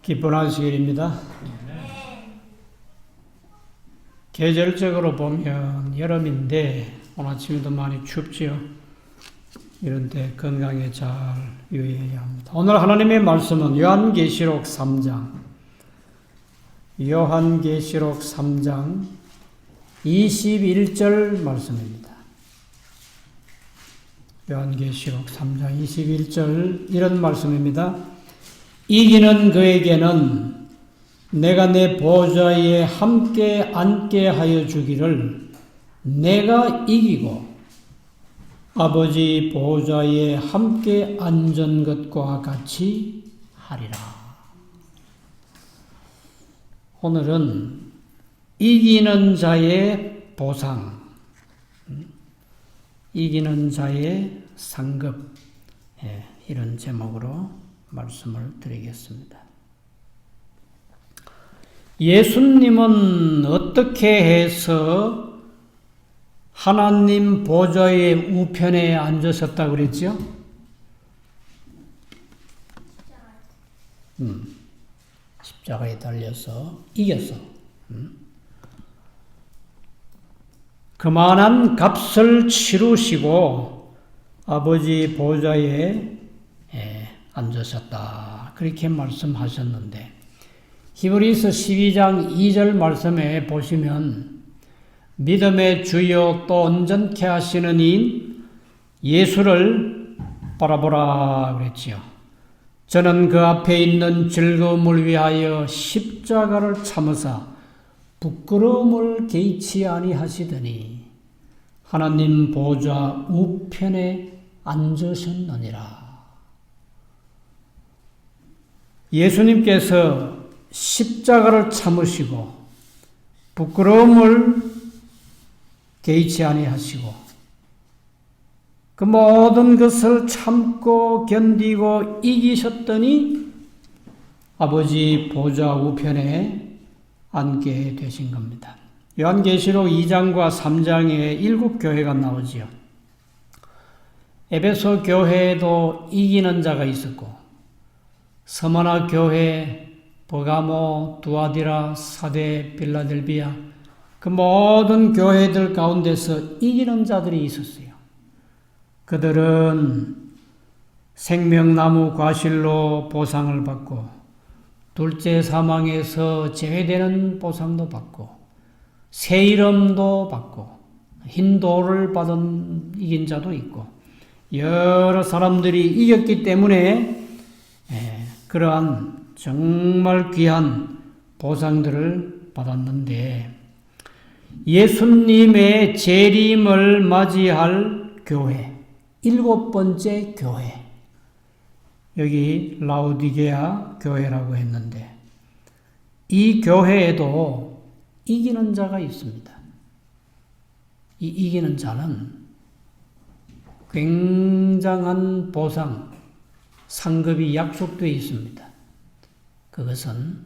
기쁜 안식일입니다. 계절적으로 보면 여름인데 오늘 아침에도 많이 춥지요. 이런 때 건강에 잘 유의해야 합니다. 오늘 하나님의 말씀은 요한계시록 3장 21절 말씀입니다. 요한계시록 3장 21절 이런 말씀입니다. 이기는 그에게는 내가 내 보좌에 함께 앉게 하여 주기를 내가 이기고 아버지 보좌에 함께 앉은 것과 같이 하리라. 오늘은 이기는 자의 보상, 이기는 자의 상급, 이런 제목으로 말씀을 드리겠습니다. 예수님은 어떻게 해서 하나님 보좌의 우편에 앉으셨다고 그랬죠? 십자가에 달려서 이겼어. 그만한 값을 치르시고 아버지 보좌에 앉으셨다. 그렇게 말씀하셨는데 히브리서 12장 2절 말씀에 보시면 믿음의 주여 또 온전케 하시는 이인 예수를 바라보라 그랬지요. 저는 그 앞에 있는 즐거움을 위하여 십자가를 참으사 부끄러움을 개의치 아니하시더니 하나님 보좌 우편에 앉으셨느니라. 예수님께서 십자가를 참으시고 부끄러움을 개의치 아니하시고 그 모든 것을 참고 견디고 이기셨더니 아버지 보좌 우편에 앉게 되신 겁니다. 요한계시록 2장과 3장에 7교회가 나오지요. 에베소 교회에도 이기는 자가 있었고 서머나 교회, 버가모, 두아디라, 사데, 빌라델비아 그 모든 교회들 가운데서 이기는 자들이 있었어요. 그들은 생명나무 과실로 보상을 받고 둘째 사망에서 제외되는 보상도 받고 새 이름도 받고 흰 돌을 받은 이긴 자도 있고 여러 사람들이 이겼기 때문에 그러한 정말 귀한 보상들을 받았는데 예수님의 재림을 맞이할 교회, 7번째 교회, 여기 라오디게아 교회라고 했는데 이 교회에도 이기는 자가 있습니다. 이 이기는 자는 굉장한 보상, 상급이 약속되어 있습니다. 그것은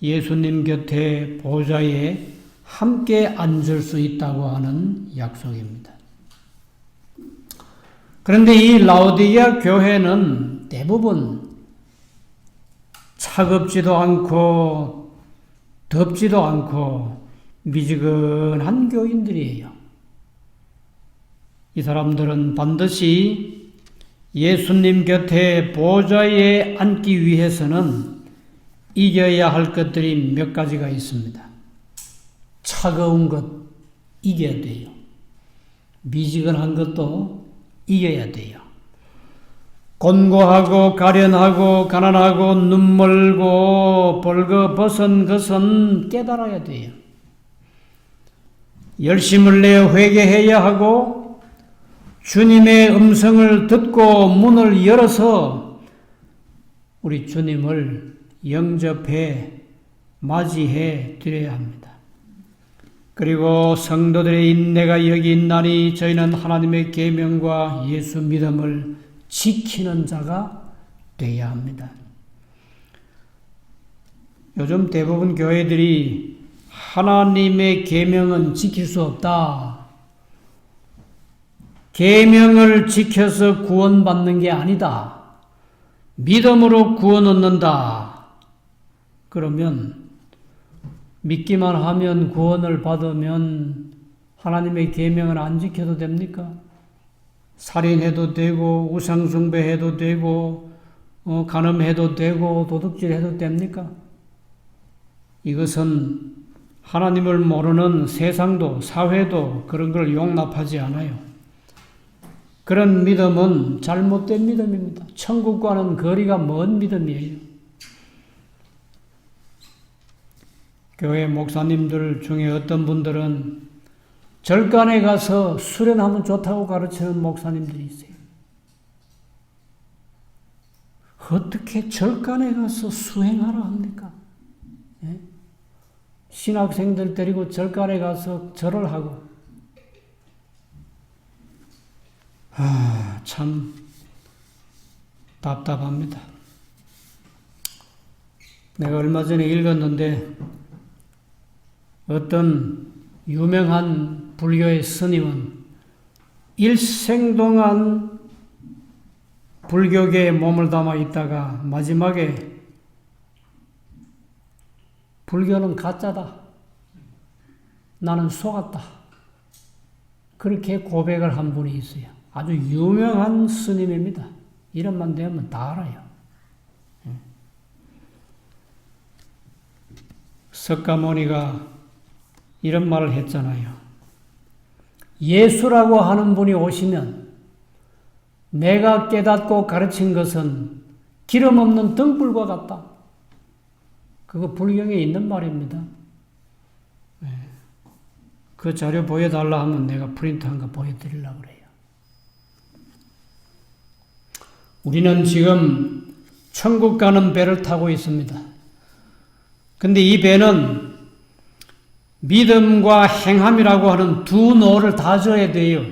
예수님 곁에 보좌에 함께 앉을 수 있다고 하는 약속입니다. 그런데 이 라오디게아 교회는 대부분 차갑지도 않고 덥지도 않고 미지근한 교인들이에요. 이 사람들은 반드시 예수님 곁에 보좌에 앉기 위해서는 이겨야 할 것들이 몇 가지가 있습니다. 차가운 것 이겨야 돼요. 미지근한 것도 이겨야 돼요. 곤고하고 가련하고 가난하고 눈멀고 벌거벗은 것은 깨달아야 돼요. 열심을 내어 회개해야 하고 주님의 음성을 듣고 문을 열어서 우리 주님을 영접해 맞이해 드려야 합니다. 그리고 성도들의 인내가 여기 있나니 저희는 하나님의 계명과 예수 믿음을 지키는 자가 되어야 합니다. 요즘 대부분 교회들이 하나님의 계명은 지킬 수 없다. 계명을 지켜서 구원받는 게 아니다. 믿음으로 구원 얻는다. 그러면 믿기만 하면 구원을 받으면 하나님의 계명을 안 지켜도 됩니까? 살인해도 되고 우상숭배해도 되고 간음해도 되고 도둑질해도 됩니까? 이것은 하나님을 모르는 세상도 사회도 그런 걸 용납하지 않아요. 그런 믿음은 잘못된 믿음입니다. 천국과는 거리가 먼 믿음이에요. 교회 목사님들 중에 어떤 분들은 절간에 가서 수련하면 좋다고 가르치는 목사님들이 있어요. 어떻게 절간에 가서 수행하라 합니까? 예? 신학생들 데리고 절간에 가서 절을 하고 참 답답합니다. 내가 얼마 전에 읽었는데 어떤 유명한 불교의 스님은 일생 동안 불교계에 몸을 담아 있다가 마지막에 불교는 가짜다. 나는 속았다. 그렇게 고백을 한 분이 있어요. 아주 유명한 스님입니다. 이름만 대면 다 알아요. 석가모니가 이런 말을 했잖아요. 예수라고 하는 분이 오시면 내가 깨닫고 가르친 것은 기름 없는 등불과 같다. 그거 불경에 있는 말입니다. 그 자료 보여달라 하면 내가 프린트한 거 보여드리려고 그래요. 우리는 지금 천국 가는 배를 타고 있습니다. 근데 이 배는 믿음과 행함이라고 하는 두 노를 다져야 돼요.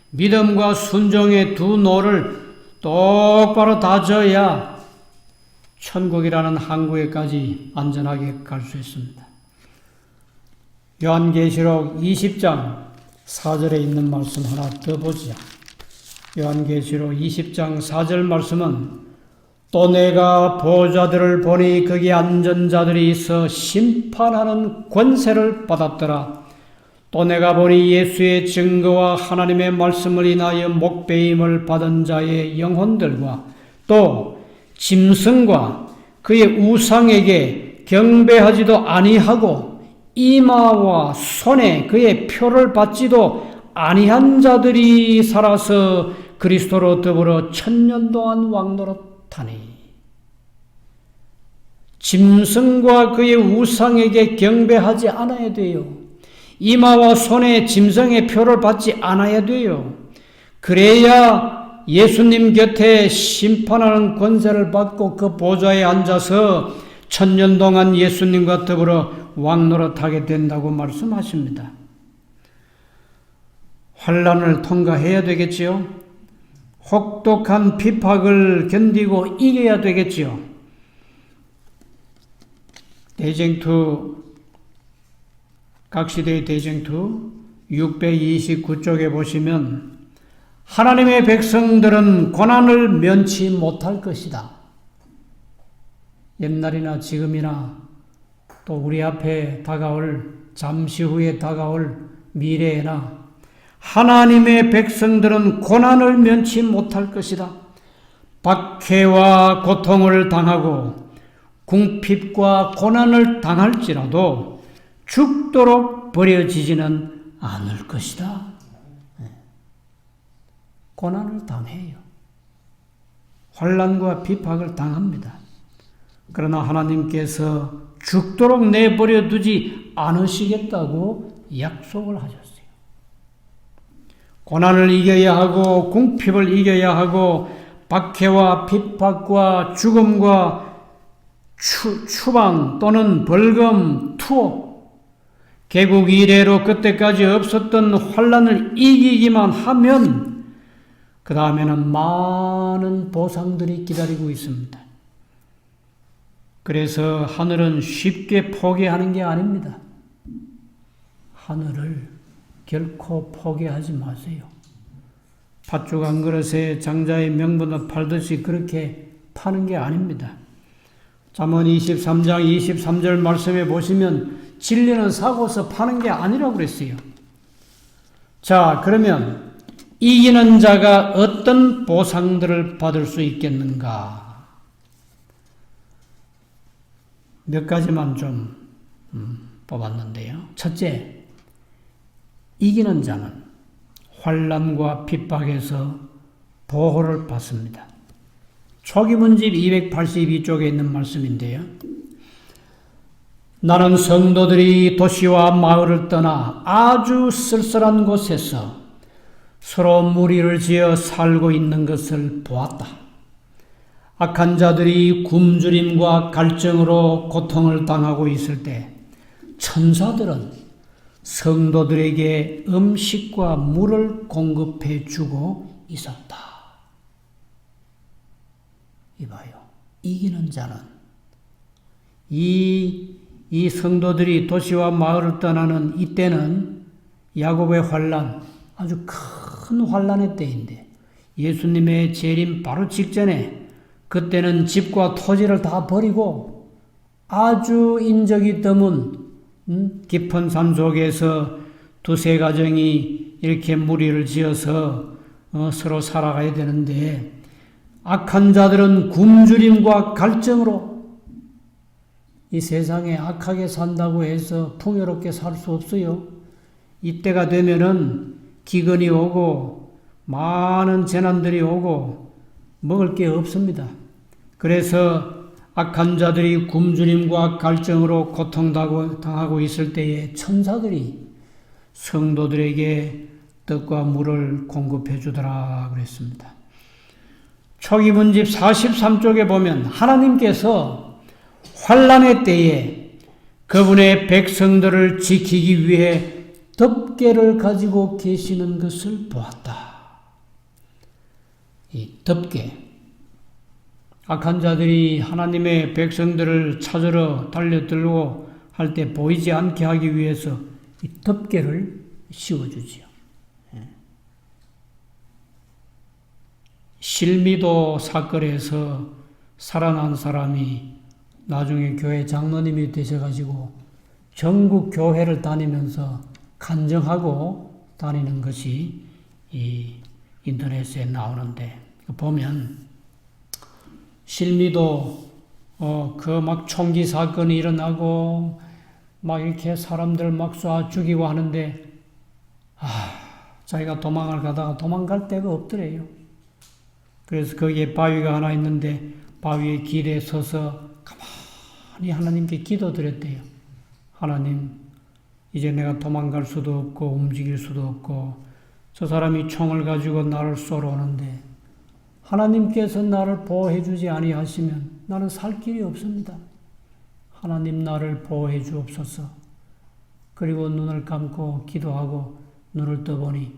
믿음과 순종의 두 노를 똑바로 다져야 천국이라는 항구에까지 안전하게 갈 수 있습니다. 요한계시록 20장 4절에 있는 말씀 하나 더 보자. 요한계시록 20장 4절 말씀은 또 내가 보좌들을 보니 거기 앉은 자들이 있어 심판하는 권세를 받았더라. 또 내가 보니 예수의 증거와 하나님의 말씀을 인하여 목배임을 받은 자의 영혼들과 또 짐승과 그의 우상에게 경배하지도 아니하고 이마와 손에 그의 표를 받지도 아니한 자들이 살아서 그리스도로 더불어 1000년 동안 왕노릇하니 짐승과 그의 우상에게 경배하지 않아야 돼요. 이마와 손에 짐승의 표를 받지 않아야 돼요. 그래야 예수님 곁에 심판하는 권세를 받고 그 보좌에 앉아서 1000년 동안 예수님과 더불어 왕노릇하게 된다고 말씀하십니다. 환난을 통과해야 되겠지요. 혹독한 핍박을 견디고 이겨야 되겠지요. 대쟁투, 각시대의 대쟁투 629쪽에 보시면 하나님의 백성들은 고난을 면치 못할 것이다. 옛날이나 지금이나 또 우리 앞에 다가올, 잠시 후에 다가올 미래에나 하나님의 백성들은 고난을 면치 못할 것이다. 박해와 고통을 당하고 궁핍과 고난을 당할지라도 죽도록 버려지지는 않을 것이다. 고난을 당해요. 환난과 비박을 당합니다. 그러나 하나님께서 죽도록 내버려 두지 않으시겠다고 약속을 하셨어요. 고난을 이겨야 하고 궁핍을 이겨야 하고 박해와 핍박과 죽음과 추방 또는 벌금, 투옥, 개국 이래로 그때까지 없었던 환난을 이기기만 하면 그 다음에는 많은 보상들이 기다리고 있습니다. 그래서 하늘은 쉽게 포기하는 게 아닙니다. 하늘을 결코 포기하지 마세요. 팥죽 한 그릇에 장자의 명분을 팔듯이 그렇게 파는 게 아닙니다. 잠언 23장 23절 말씀에 보시면 진리는 사고서 파는 게 아니라고 그랬어요. 자, 그러면 이기는 자가 어떤 보상들을 받을 수 있겠는가? 몇 가지만 좀 뽑았는데요. 첫째, 이기는 자는 환난과 핍박에서 보호를 받습니다. 초기문집 282쪽에 있는 말씀인데요. 나는 성도들이 도시와 마을을 떠나 아주 쓸쓸한 곳에서 서로 무리를 지어 살고 있는 것을 보았다. 악한 자들이 굶주림과 갈증으로 고통을 당하고 있을 때 천사들은 성도들에게 음식과 물을 공급해 주고 있었다. 이봐요. 이기는 자는 이 성도들이 도시와 마을을 떠나는 이때는 야곱의 환난, 아주 큰 환난의 때인데 예수님의 재림 바로 직전에 그때는 집과 토지를 다 버리고 아주 인적이 드문 깊은 산 속에서 두세 가정이 이렇게 무리를 지어서 서로 살아가야 되는데 악한 자들은 굶주림과 갈증으로 이 세상에 악하게 산다고 해서 풍요롭게 살 수 없어요. 이때가 되면은 기근이 오고 많은 재난들이 오고 먹을 게 없습니다. 그래서 악한 자들이 굶주림과 갈증으로 고통당하고 있을 때에 천사들이 성도들에게 떡과 물을 공급해 주더라 그랬습니다. 초기문집 43쪽에 보면 하나님께서 환난의 때에 그분의 백성들을 지키기 위해 덮개를 가지고 계시는 것을 보았다. 이 덮개. 악한 자들이 하나님의 백성들을 찾으러 달려들고 할 때 보이지 않게 하기 위해서 이 덮개를 씌워주지요. 실미도 사건에서 살아난 사람이 나중에 교회 장로님이 되셔가지고 전국 교회를 다니면서 간증하고 다니는 것이 이 인터넷에 나오는데 보면 실미도 그 막 총기 사건이 일어나고 막 이렇게 사람들 막 쏴 죽이고 하는데 자기가 도망을 가다가 도망갈 데가 없더래요. 그래서 거기에 바위가 하나 있는데 바위의 길에 서서 가만히 하나님께 기도드렸대요. 하나님, 이제 내가 도망갈 수도 없고 움직일 수도 없고 저 사람이 총을 가지고 나를 쏘러 오는데 하나님께서 나를 보호해 주지 아니하시면 나는 살 길이 없습니다. 하나님 나를 보호해 주옵소서. 그리고 눈을 감고 기도하고 눈을 떠보니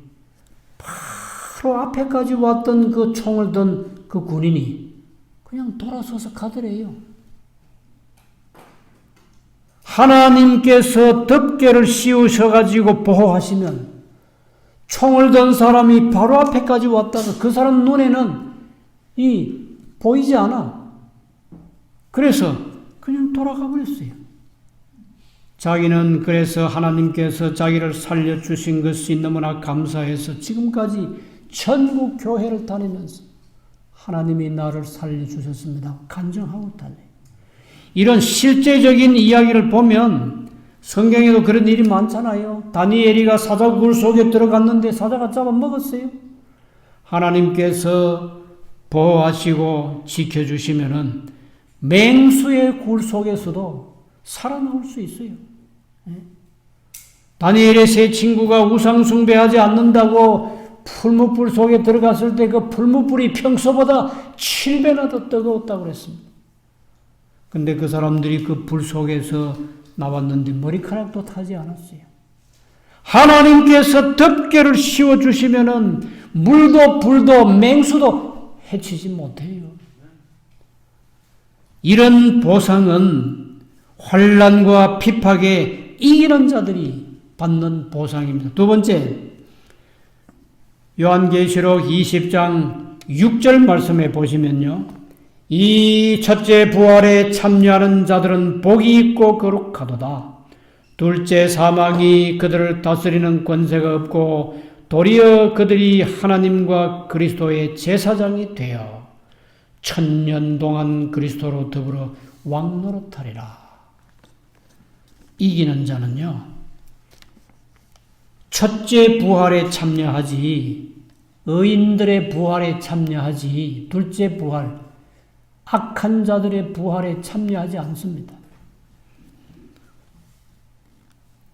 바로 앞에까지 왔던 그 총을 든 그 군인이 그냥 돌아서서 가더래요. 하나님께서 덮개를 씌우셔가지고 보호하시면 총을 든 사람이 바로 앞에까지 왔다가 그 사람 눈에는 보이지 않아. 그래서 그냥 돌아가 버렸어요. 자기는 그래서 하나님께서 자기를 살려주신 것이 너무나 감사해서 지금까지 전국 교회를 다니면서 하나님이 나를 살려주셨습니다. 간증하고 다녀요. 이런 실제적인 이야기를 보면 성경에도 그런 일이 많잖아요. 다니엘이가 사자 굴 속에 들어갔는데 사자가 잡아먹었어요. 하나님께서 보호하시고 지켜주시면은 맹수의 굴 속에서도 살아나올 수 있어요. 다니엘의 세 친구가 우상 숭배하지 않는다고 풀무불 속에 들어갔을 때 그 풀무불이 평소보다 7배나 더 뜨거웠다고 그랬습니다. 근데 그 사람들이 그 불 속에서 나왔는데 머리카락도 타지 않았어요. 하나님께서 덮개를 씌워주시면은 물도 불도 맹수도 해치지 못해요. 이런 보상은 환난과 핍박에 이기는 자들이 받는 보상입니다. 두 번째, 요한계시록 20장 6절 말씀에 보시면요. 이 첫째 부활에 참여하는 자들은 복이 있고 거룩하도다. 둘째 사망이 그들을 다스리는 권세가 없고 도리어 그들이 하나님과 그리스도의 제사장이 되어 천년 동안 그리스도로 더불어 왕노릇하리라. 이기는 자는요, 첫째 부활에 참여하지, 의인들의 부활에 참여하지, 둘째 부활, 악한 자들의 부활에 참여하지 않습니다.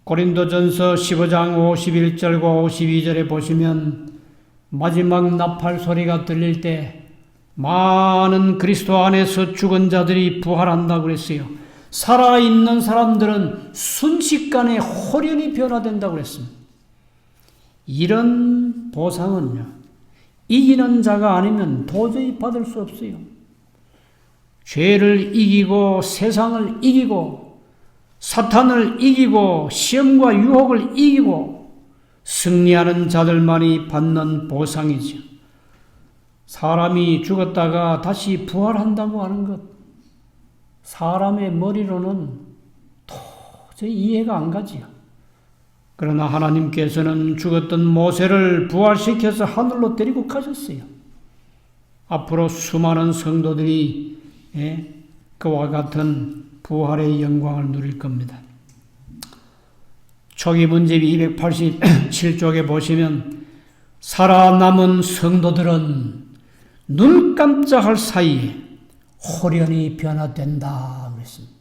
고린도전서 15장 51절과 52절에 보시면 마지막 나팔 소리가 들릴 때 많은 그리스도 안에서 죽은 자들이 부활한다고 그랬어요. 살아있는 사람들은 순식간에 홀연히 변화된다고 그랬습니다. 이런 보상은요, 이기는 자가 아니면 도저히 받을 수 없어요. 죄를 이기고 세상을 이기고 사탄을 이기고 시험과 유혹을 이기고 승리하는 자들만이 받는 보상이죠. 사람이 죽었다가 다시 부활한다고 하는 것, 사람의 머리로는 도저히 이해가 안 가지요. 그러나 하나님께서는 죽었던 모세를 부활시켜서 하늘로 데리고 가셨어요. 앞으로 수많은 성도들이 그와 같은 부활의 영광을 누릴 겁니다. 초기 문제비 287쪽에 보시면 살아남은 성도들은 눈 깜짝할 사이에 홀연히 변화된다 그랬습니다.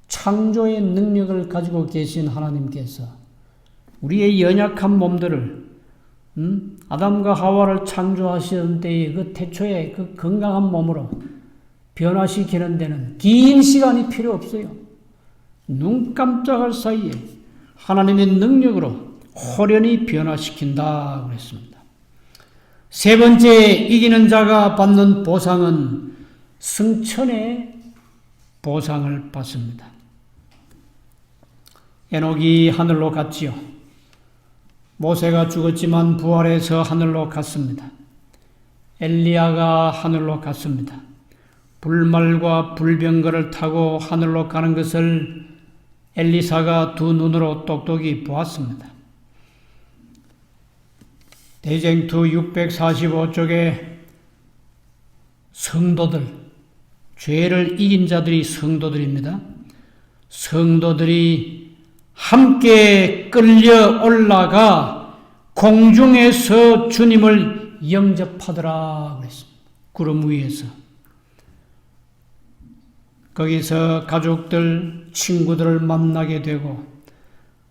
창조의 능력을 가지고 계신 하나님께서 우리의 연약한 몸들을 아담과 하와를 창조하시던 때의 그 태초의 그 건강한 몸으로 변화시키는 데는 긴 시간이 필요 없어요. 눈 깜짝할 사이에 하나님의 능력으로 홀연히 변화시킨다 그랬습니다. 세 번째, 이기는 자가 받는 보상은 승천의 보상을 받습니다. 에녹이 하늘로 갔지요. 모세가 죽었지만 부활해서 하늘로 갔습니다. 엘리야가 하늘로 갔습니다. 불말과 불병거를 타고 하늘로 가는 것을 엘리사가 두 눈으로 똑똑히 보았습니다. 대쟁투 645쪽에 성도들, 죄를 이긴 자들이 성도들입니다. 성도들이 함께 끌려 올라가 공중에서 주님을 영접하더라 그랬습니다. 구름 위에서. 거기서 가족들, 친구들을 만나게 되고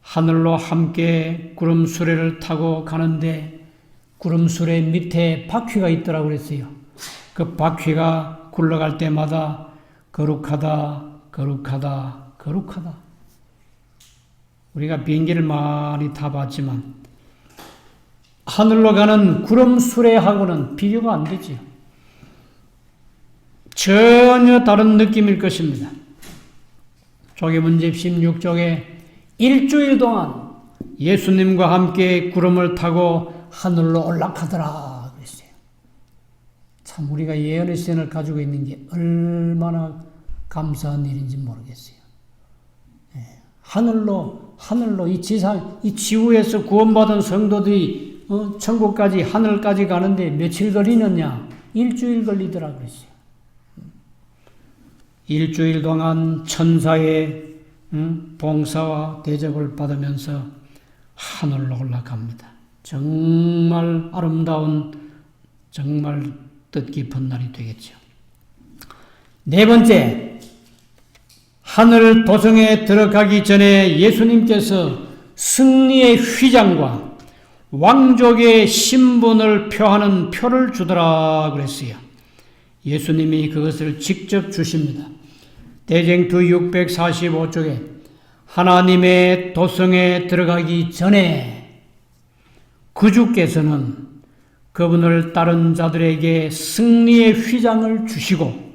하늘로 함께 구름 수레를 타고 가는데 구름 수레 밑에 바퀴가 있더라고 그랬어요. 그 바퀴가 굴러갈 때마다 거룩하다, 거룩하다, 거룩하다. 우리가 비행기를 많이 타봤지만 하늘로 가는 구름 수레하고는 비교가 안 되지요. 전혀 다른 느낌일 것입니다. 조계문집 16쪽에 일주일 동안 예수님과 함께 구름을 타고 하늘로 올라가더라 그랬어요. 참 우리가 예언의 시간을 가지고 있는 게 얼마나 감사한 일인지 모르겠어요. 하늘로 이 지구에서 구원받은 성도들이 천국까지 하늘까지 가는데 며칠 걸리느냐? 일주일 걸리더라 그랬어요. 일주일 동안 천사의 봉사와 대접을 받으면서 하늘로 올라갑니다. 정말 아름다운, 정말 뜻깊은 날이 되겠죠. 네 번째, 하늘 도성에 들어가기 전에 예수님께서 승리의 휘장과 왕족의 신분을 표하는 표를 주더라 그랬어요. 예수님이 그것을 직접 주십니다. 대쟁투 645쪽에 하나님의 도성에 들어가기 전에 구주께서는 그분을 따른 자들에게 승리의 휘장을 주시고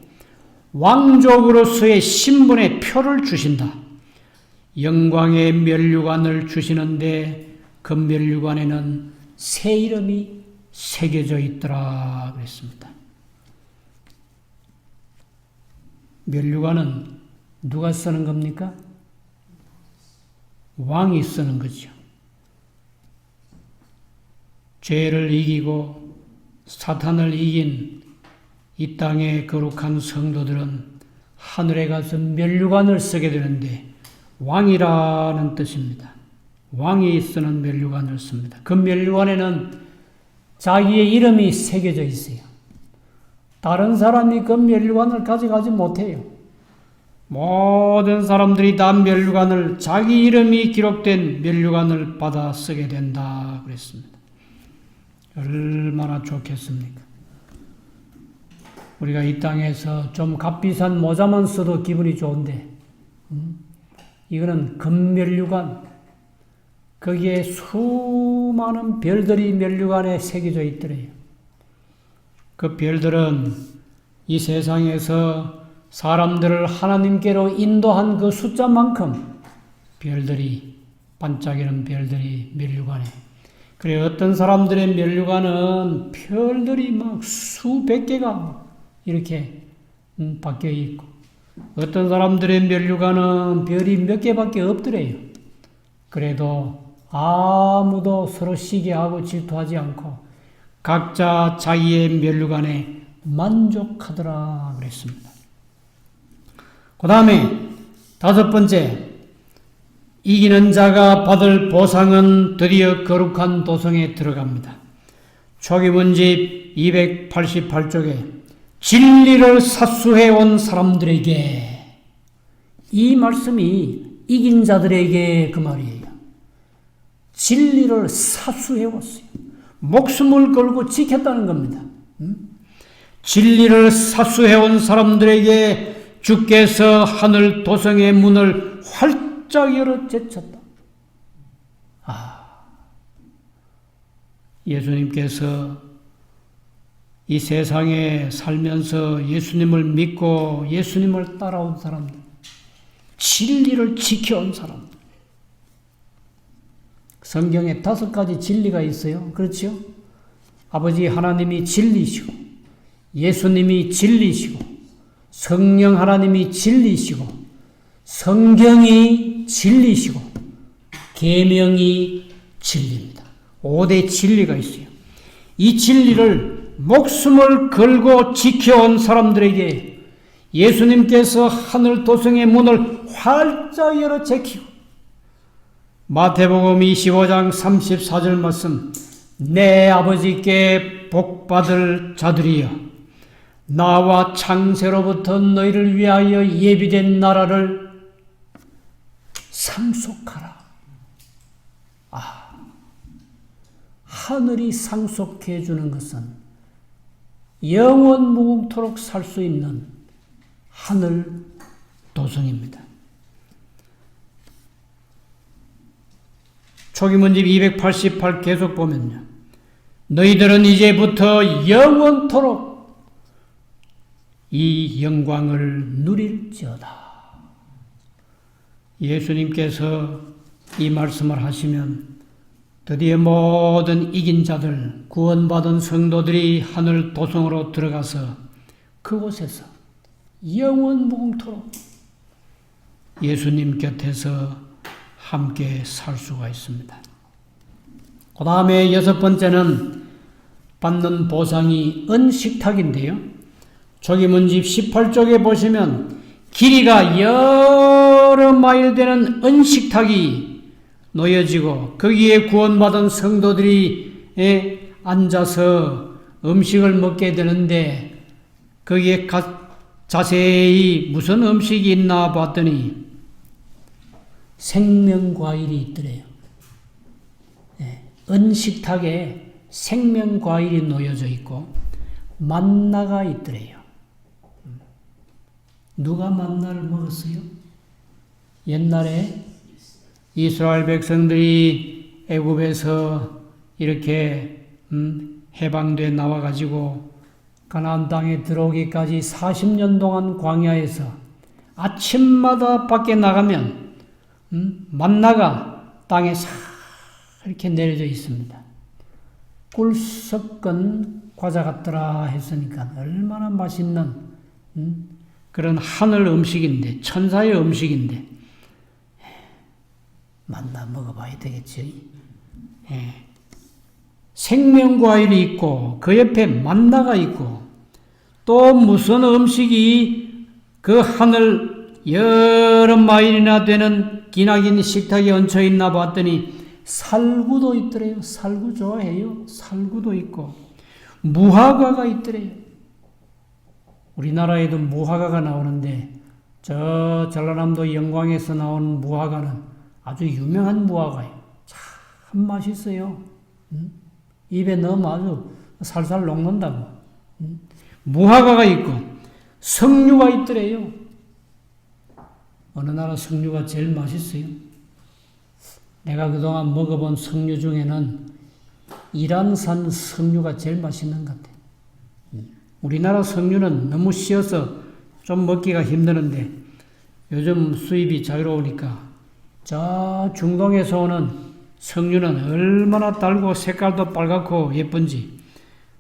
왕족으로서의 신분의 표를 주신다. 영광의 면류관을 주시는데 그 면류관에는 새 이름이 새겨져 있더라 그랬습니다. 면류관은 누가 쓰는 겁니까? 왕이 쓰는 거죠. 죄를 이기고 사탄을 이긴 이 땅의 거룩한 성도들은 하늘에 가서 면류관을 쓰게 되는데 왕이라는 뜻입니다. 왕이 쓰는 면류관을 씁니다. 그 면류관에는 자기의 이름이 새겨져 있어요. 다른 사람이 그 면류관을 가져가지 못해요. 모든 사람들이 다 면류관을 자기 이름이 기록된 면류관을 받아 쓰게 된다 그랬습니다. 얼마나 좋겠습니까? 우리가 이 땅에서 좀 값비싼 모자만 써도 기분이 좋은데 이거는 금면류관, 거기에 수많은 별들이 면류관에 새겨져 있더래요. 그 별들은 이 세상에서 사람들을 하나님께로 인도한 그 숫자만큼 별들이, 반짝이는 별들이 면류관에. 그래, 어떤 사람들의 면류관은 별들이 막 수백 개가 이렇게 박혀 있고, 어떤 사람들의 면류관은 별이 몇 개밖에 없더래요. 그래도 아무도 서로 시기하고 질투하지 않고 각자 자기의 면류관에 만족하더라 그랬습니다. 그 다음에 다섯 번째, 이기는 자가 받을 보상은 드디어 거룩한 도성에 들어갑니다. 초기문집 288쪽에 진리를 사수해온 사람들에게, 이 말씀이 이긴 자들에게 그 말이에요. 진리를 사수해왔어요. 목숨을 걸고 지켰다는 겁니다. 진리를 사수해온 사람들에게 주께서 하늘 도성의 문을 활짝 열어 제쳤다. 예수님께서 이 세상에 살면서 예수님을 믿고 예수님을 따라온 사람들, 진리를 지켜온 사람들. 성경에 5가지 진리가 있어요. 그렇죠? 아버지 하나님이 진리시고, 예수님이 진리시고, 성령 하나님이 진리시고, 성경이 진리시고, 계명이 진리입니다. 5대 진리가 있어요. 이 진리를 목숨을 걸고 지켜온 사람들에게 예수님께서 하늘 도성의 문을 활짝 열어 제키고, 마태복음 25장 34절 말씀, 내 아버지께 복받을 자들이여, 나와 창세로부터 너희를 위하여 예비된 나라를 상속하라. 하늘이 상속해 주는 것은 영원 무궁토록 살 수 있는 하늘 도성입니다. 초기문집 288 계속 보면요, 너희들은 이제부터 영원토록 이 영광을 누릴지어다. 예수님께서 이 말씀을 하시면 드디어 모든 이긴 자들, 구원받은 성도들이 하늘 도성으로 들어가서 그곳에서 영원 무궁토록 예수님 곁에서 함께 살 수가 있습니다. 그 다음에 6번째는 받는 보상이 은식탁인데요. 초기문집 18쪽에 보시면 길이가 여러 마일 되는 은식탁이 놓여지고 거기에 구원받은 성도들이 앉아서 음식을 먹게 되는데, 거기에 자세히 무슨 음식이 있나 봤더니 생명과일이 있더래요. 은식탁에 생명과일이 놓여져 있고 만나가 있더래요. 누가 만나를 먹었어요? 옛날에 이스라엘 백성들이 애굽에서 이렇게 해방돼 나와가지고 가나안 땅에 들어오기까지 40년 동안 광야에서 아침마다 밖에 나가면 만나가 땅에 싹 이렇게 내려져 있습니다. 꿀 섞은 과자 같더라 했으니까 얼마나 맛있는 그런 하늘 음식인데, 천사의 음식인데, 만나 먹어봐야 되겠지. 예. 생명과일이 있고, 그 옆에 만나가 있고, 또 무슨 음식이 그 하늘 여러 마일이나 되는 기나긴 식탁에 얹혀 있나 봤더니 살구도 있더래요. 살구 좋아해요. 살구도 있고 무화과가 있더래요. 우리나라에도 무화과가 나오는데 저 전라남도 영광에서 나온 무화과는 아주 유명한 무화과예요. 참 맛있어요. 입에 넣으면 아주 살살 녹는다고. 무화과가 있고 석류가 있더래요. 어느 나라 석류가 제일 맛있어요? 내가 그동안 먹어본 석류 중에는 이란산 석류가 제일 맛있는 것 같아요. 우리나라 석류는 너무 쉬어서 좀 먹기가 힘드는데 요즘 수입이 자유로우니까 저 중동에서 오는 석류는 얼마나 달고 색깔도 빨갛고 예쁜지.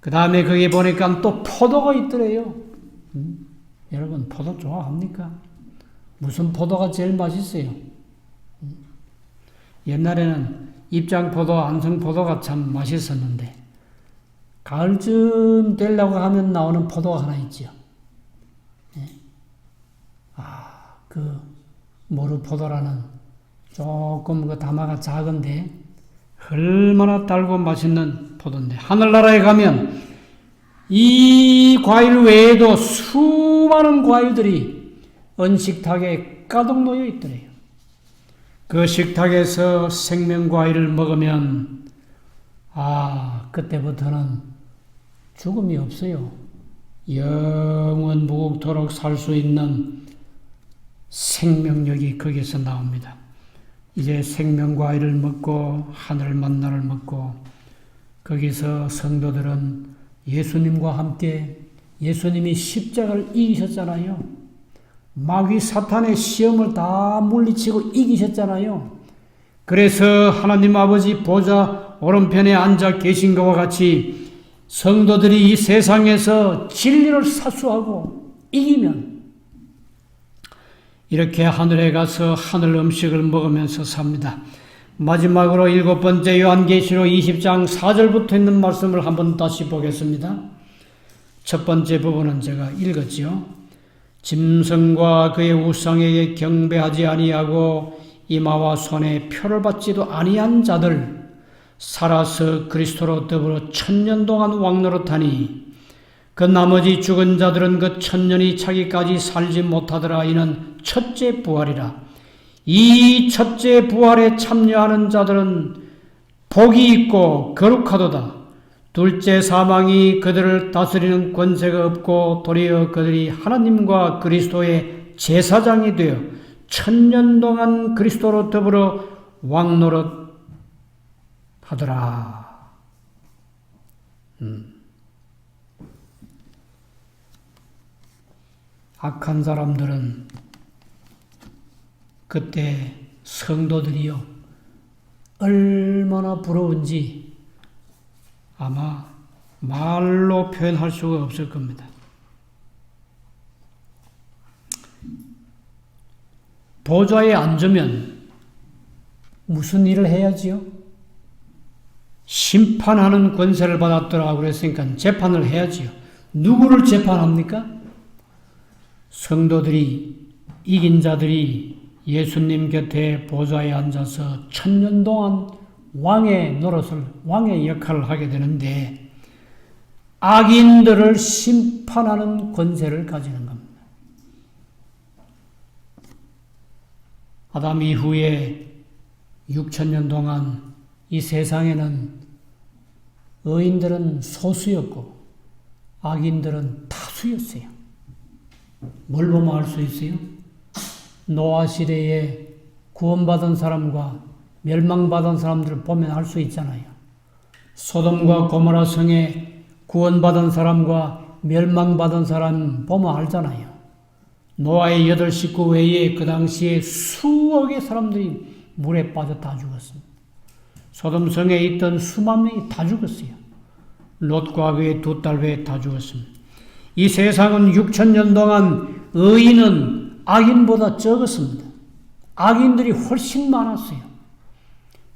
그 다음에 거기 보니까 또 포도가 있더래요. 여러분 포도 좋아합니까? 무슨 포도가 제일 맛있어요? 옛날에는 입장포도, 안성포도가 참 맛있었는데 가을쯤 되려고 하면 나오는 포도가 하나 있죠. 그 모르포도라는 조금 그 다마가 작은데 얼마나 달고 맛있는 포도인데 하늘나라에 가면 이 과일 외에도 수많은 과일들이 은식탁에 가득 놓여 있더래요. 그 식탁에서 생명과일을 먹으면 그때부터는 죽음이 없어요. 영원 무국토록 살 수 있는 생명력이 거기서 나옵니다. 이제 생명과일을 먹고 하늘 만나를 먹고 거기서 성도들은 예수님과 함께 예수님이 십자가를 이기셨잖아요. 마귀 사탄의 시험을 다 물리치고 이기셨잖아요. 그래서 하나님 아버지 보좌 오른편에 앉아 계신 것과 같이 성도들이 이 세상에서 진리를 사수하고 이기면 이렇게 하늘에 가서 하늘 음식을 먹으면서 삽니다. 마지막으로 7번째 요한계시록 20장 4절부터 있는 말씀을 한번 다시 보겠습니다. 첫 번째 부분은 제가 읽었지요. 짐승과 그의 우상에게 경배하지 아니하고 이마와 손에 표를 받지도 아니한 자들 살아서 그리스도로 더불어 1000년 동안 왕노릇하니 그 나머지 죽은 자들은 그 1000년이 차기까지 살지 못하더라. 이는 첫째 부활이라. 이 첫째 부활에 참여하는 자들은 복이 있고 거룩하도다. 둘째 사망이 그들을 다스리는 권세가 없고 도리어 그들이 하나님과 그리스도의 제사장이 되어 1000년 동안 그리스도로 더불어 왕노릇 하더라. 악한 사람들은 그때 성도들이요 얼마나 부러운지 아마 말로 표현할 수가 없을 겁니다. 보좌에 앉으면 무슨 일을 해야지요? 심판하는 권세를 받았더라 그랬으니까 재판을 해야지요. 누구를 재판합니까? 성도들이 이긴 자들이 예수님 곁에 보좌에 앉아서 1000년 동안 왕의 노릇을, 왕의 역할을 하게 되는데 악인들을 심판하는 권세를 가지는 겁니다. 아담 이후에 6000년 동안 이 세상에는 의인들은 소수였고 악인들은 다수였어요. 뭘 보면 알 수 있어요? 노아 시대에 구원받은 사람과 멸망받은 사람들을 보면 알 수 있잖아요. 소돔과 고모라 성에 구원받은 사람과 멸망받은 사람 보면 알잖아요. 노아의 8 식구 외에 그 당시에 수억의 사람들이 물에 빠져 다 죽었습니다. 소돔 성에 있던 수만 명이 다 죽었어요. 롯과 그의 2딸 외에 다 죽었습니다. 이 세상은 6000년 동안 의인은 악인보다 적었습니다. 악인들이 훨씬 많았어요.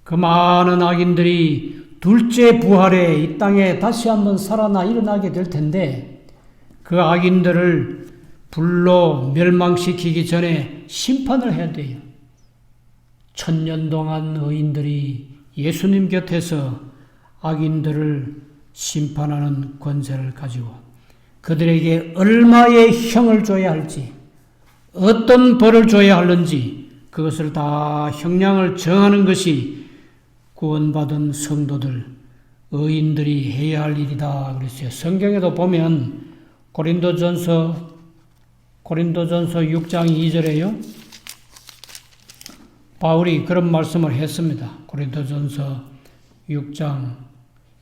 그 많은 악인들이 둘째 부활에 이 땅에 다시 한번 살아나 일어나게 될 텐데 그 악인들을 불로 멸망시키기 전에 심판을 해야 돼요. 1000년 동안 의인들이 예수님 곁에서 악인들을 심판하는 권세를 가지고 그들에게 얼마의 형을 줘야 할지, 어떤 벌을 줘야 하는지 그것을 다 형량을 정하는 것이 구원받은 성도들, 의인들이 해야 할 일이다 그랬어요. 성경에도 보면 고린도전서 6장 2절에요. 바울이 그런 말씀을 했습니다. 고린도전서 6장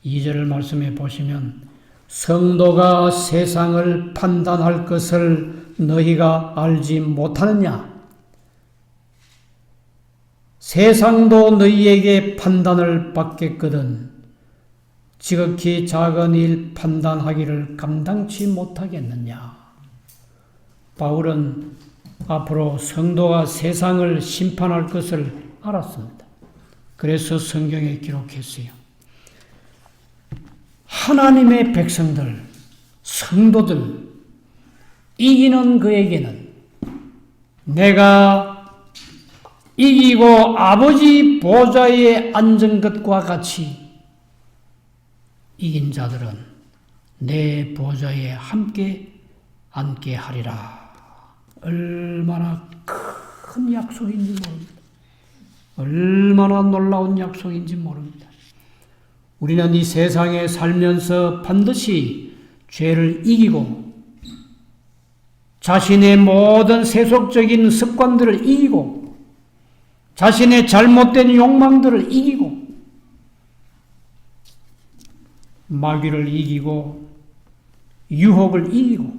2절을 말씀해 보시면 성도가 세상을 판단할 것을 너희가 알지 못하느냐? 세상도 너희에게 판단을 받겠거든 지극히 작은 일 판단하기를 감당치 못하겠느냐? 바울은 앞으로 성도가 세상을 심판할 것을 알았습니다. 그래서 성경에 기록했어요. 하나님의 백성들, 성도들, 이기는 그에게는 내가 이기고 아버지 보좌에 앉은 것과 같이 이긴 자들은 내 보좌에 함께 앉게 하리라. 얼마나 큰 약속인지 모릅니다. 얼마나 놀라운 약속인지 모릅니다. 우리는 이 세상에 살면서 반드시 죄를 이기고 자신의 모든 세속적인 습관들을 이기고 자신의 잘못된 욕망들을 이기고 마귀를 이기고 유혹을 이기고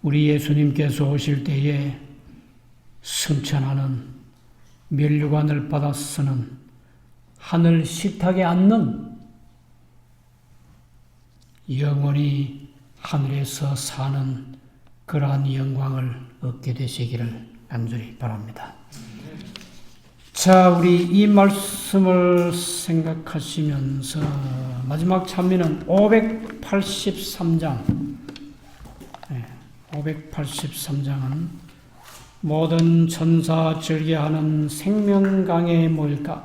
우리 예수님께서 오실 때에 승천하는 면류관을 받아 쓰는 하늘 식탁에 앉는 영원히 하늘에서 사는 그러한 영광을 얻게 되시기를 간절히 바랍니다. 자, 우리 이 말씀을 생각하시면서 마지막 찬미는 583장 583장은 모든 천사 즐겨하는 생명강에 모일까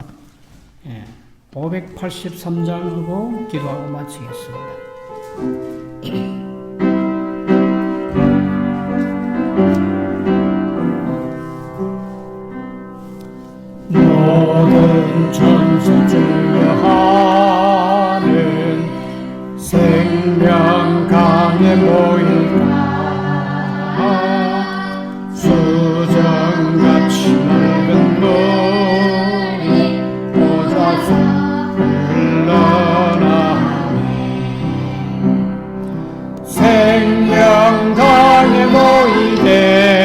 583장으로 기도하고 마치겠습니다. 모든 천사 즐겨하는 생명강에 모일까 수정같이 맑은 물이 보좌서 흘러나오니 생명강에 모이겠네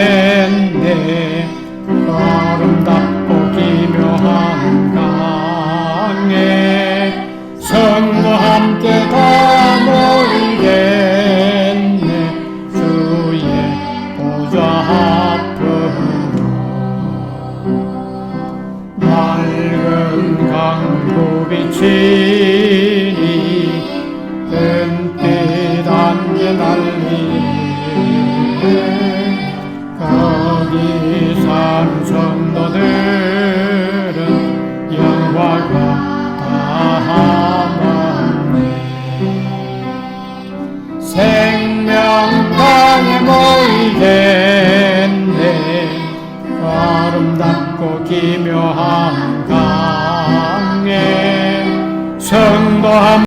아름답고 기묘한 강에 성도 함께 다 모이겠네 주의 보좌 맑은 강구 비치니 은빛 안개 날리네 거기 산 성도들은 영화가 다하네 생명강에 모이겠네 아름답고 기묘한 강에 성도